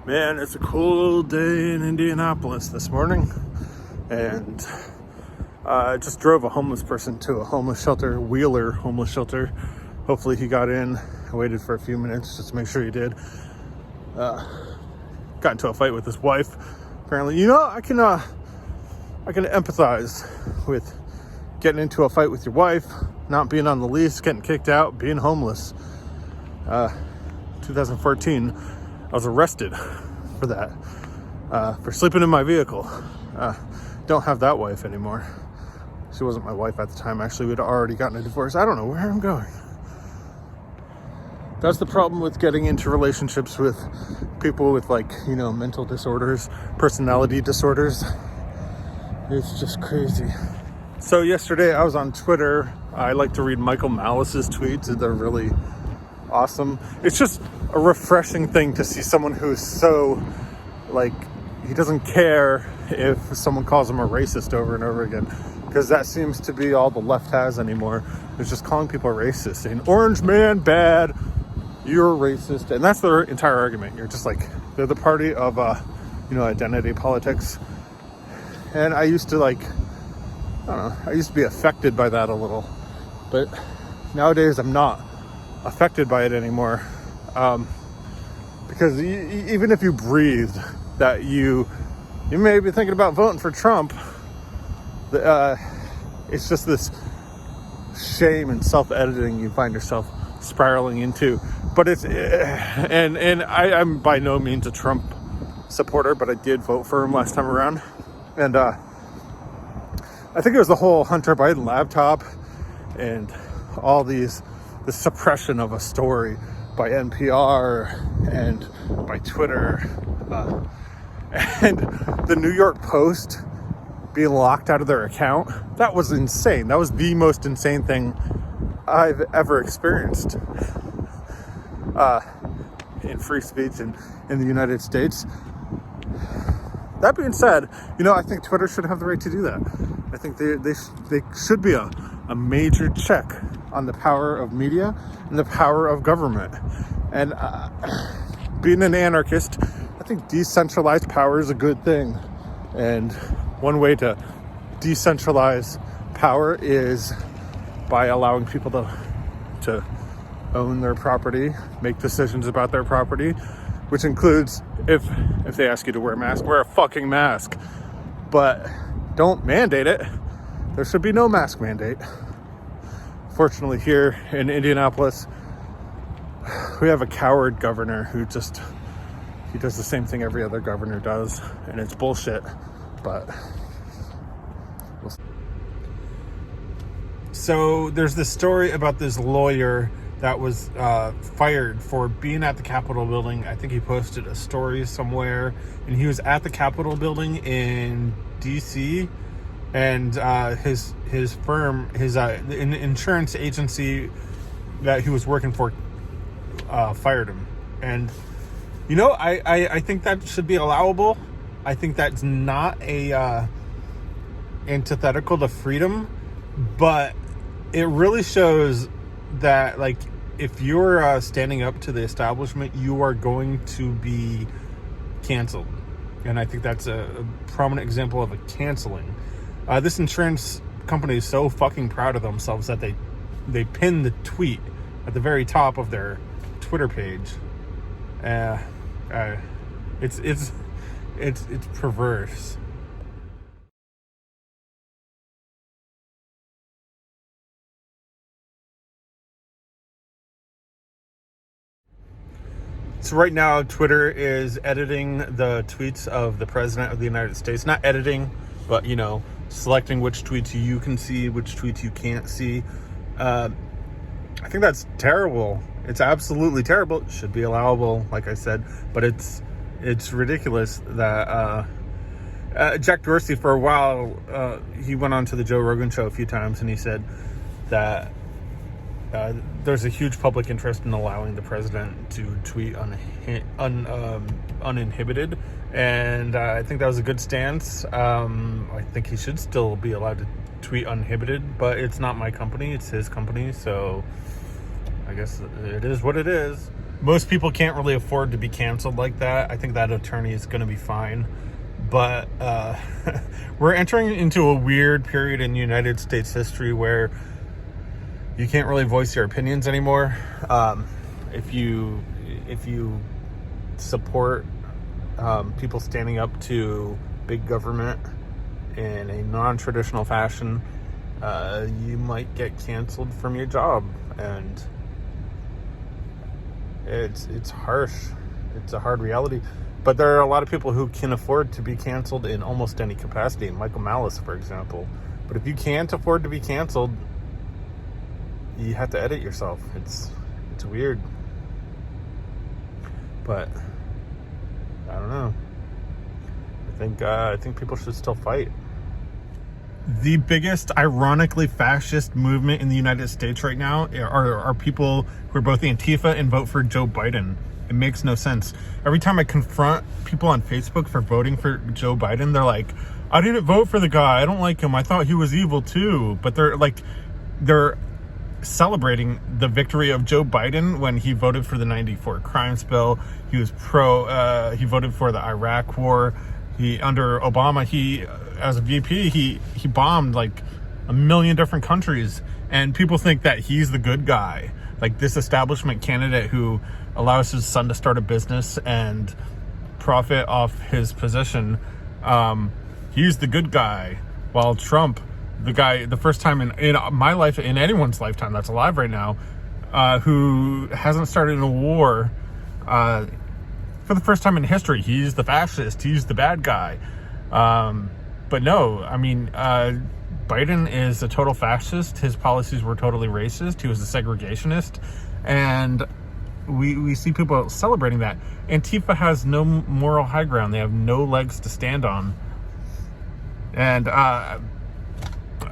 Man, it's a cool day in Indianapolis this morning, and I just drove a homeless person to a homeless shelter, Wheeler homeless shelter. Hopefully he got in. I waited for a few minutes just to make sure he did. Got into a fight with his wife. Apparently, I can empathize with getting into a fight with your wife, not being on the lease, getting kicked out, being homeless. 2014. I was arrested for that, for sleeping in my vehicle. Don't have that wife anymore. She wasn't my wife at the time. Actually, we'd already gotten a divorce. I don't know where I'm going. That's the problem with getting into relationships with people with mental disorders, personality disorders. It's just crazy. So yesterday I was on Twitter. I like to read Michael Malice's tweets. They're really awesome. It's just a refreshing thing to see someone who's so he doesn't care if someone calls him a racist over and over again, because that seems to be all the left has anymore. It's just calling people racist, saying orange man bad, you're racist, and that's their entire argument. You're just they're the party of identity politics. And I used to I used to be affected by that a little, but nowadays I'm not affected by it anymore, because even if you breathed that you may be thinking about voting for Trump, it's just this shame and self-editing you find yourself spiraling into. But it's and I'm by no means a Trump supporter, but I did vote for him last time around, and I think it was the whole Hunter Biden laptop and all the suppression of a story by NPR and by Twitter, and the New York Post being locked out of their account. That was insane. That was the most insane thing I've ever experienced in free speech in the United States. That being said, I think Twitter should have the right to do that. I think they should be a major check on the power of media and the power of government. And being an anarchist, I think decentralized power is a good thing. And one way to decentralize power is by allowing people to own their property, make decisions about their property, which includes if they ask you to wear a mask, wear a fucking mask. But don't mandate it. There should be no mask mandate. Fortunately, here in Indianapolis, we have a coward governor who he does the same thing every other governor does, and it's bullshit. But so there's this story about this lawyer that was fired for being at the Capitol building. I think he posted a story somewhere, and he was at the Capitol building in DC, and his firm, an insurance agency that he was working for, fired him. And I think that should be allowable. I think that's not a antithetical to freedom, but it really shows that if you're standing up to the establishment, you are going to be canceled. And I think that's a prominent example of a canceling. This insurance company is so fucking proud of themselves that they pinned the tweet at the very top of their Twitter page. It's perverse. So right now, Twitter is editing the tweets of the President of the United States. Not editing, but, selecting which tweets you can see, which tweets you can't see. I think that's terrible. It's absolutely terrible. It should be allowable, like I said. But it's ridiculous that Jack Dorsey, for a while, he went on to the Joe Rogan show a few times, and he said that there's a huge public interest in allowing the president to tweet uninhibited, and I think that was a good stance. I think he should still be allowed to tweet uninhibited, but it's not my company, it's his company, so I guess it is what it is. most people can't really afford to be canceled like that. I think that attorney is going to be fine. But we're entering into a weird period in United States history where you can't really voice your opinions anymore. If you support people standing up to big government in a non-traditional fashion, you might get canceled from your job, and it's harsh. It's a hard reality. But there are a lot of people who can afford to be canceled in almost any capacity. Michael Malice, for example. But if you can't afford to be canceled, you have to edit yourself. It's weird. But I don't know. I think people should still fight. The biggest, ironically fascist movement in the United States right now are people who are both Antifa and vote for Joe Biden. It makes no sense. Every time I confront people on Facebook for voting for Joe Biden, they're like, I didn't vote for the guy. I don't like him. I thought he was evil too. But they're celebrating the victory of Joe Biden when he voted for the 94 crimes bill. He was he voted for the Iraq war. Under Obama, as a VP, he bombed like 1 million different countries, and people think that he's the good guy, like this establishment candidate who allows his son to start a business and profit off his position. He's the good guy, while Trump, the first time in my life, in anyone's lifetime that's alive right now, who hasn't started a war, for the first time in history, he's the fascist. He's the bad guy. But no, I mean, Biden is a total fascist. His policies were totally racist. He was a segregationist. And we see people celebrating that. Antifa has no moral high ground. They have no legs to stand on. And I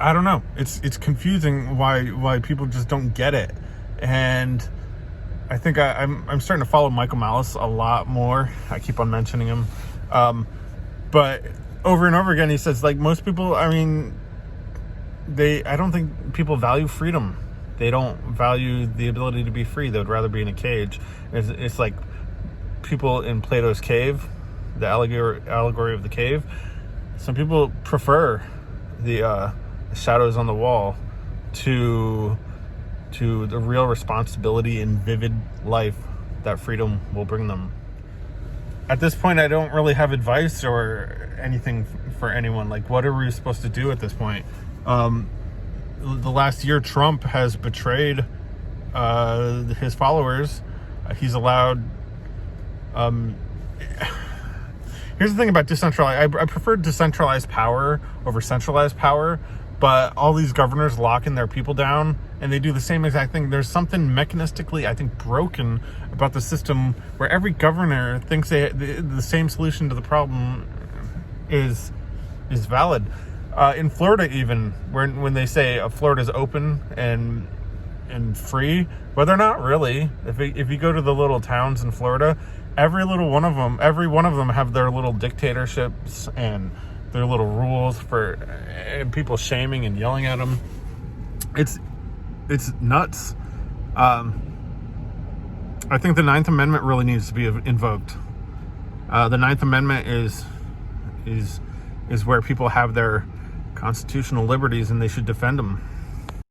don't know. It's confusing why people just don't get it. And I think I'm starting to follow Michael Malice a lot more. I keep on mentioning him. But over and over again, he says, like, most people, I mean, I don't think people value freedom. They don't value the ability to be free. They would rather be in a cage. It's like people in Plato's cave, the allegory of the cave. Some people prefer the shadows on the wall to the real responsibility and vivid life that freedom will bring them. At this point, I don't really have advice or anything for anyone. Like, what are we supposed to do at this point? The last year, Trump has betrayed his followers. He's allowed... Here's the thing about decentralized... I prefer decentralized power over centralized power, but all these governors locking their people down, and they do the same exact thing. There's something mechanistically, I think, broken about the system where every governor thinks the same solution to the problem is valid. In Florida, even, when they say Florida's open and free, but they're not really. If you go to the little towns in Florida, every one of them have their little dictatorships and their little rules for people shaming and yelling at them. It's nuts. I think the Ninth Amendment really needs to be invoked. The Ninth Amendment is where people have their constitutional liberties, and they should defend them.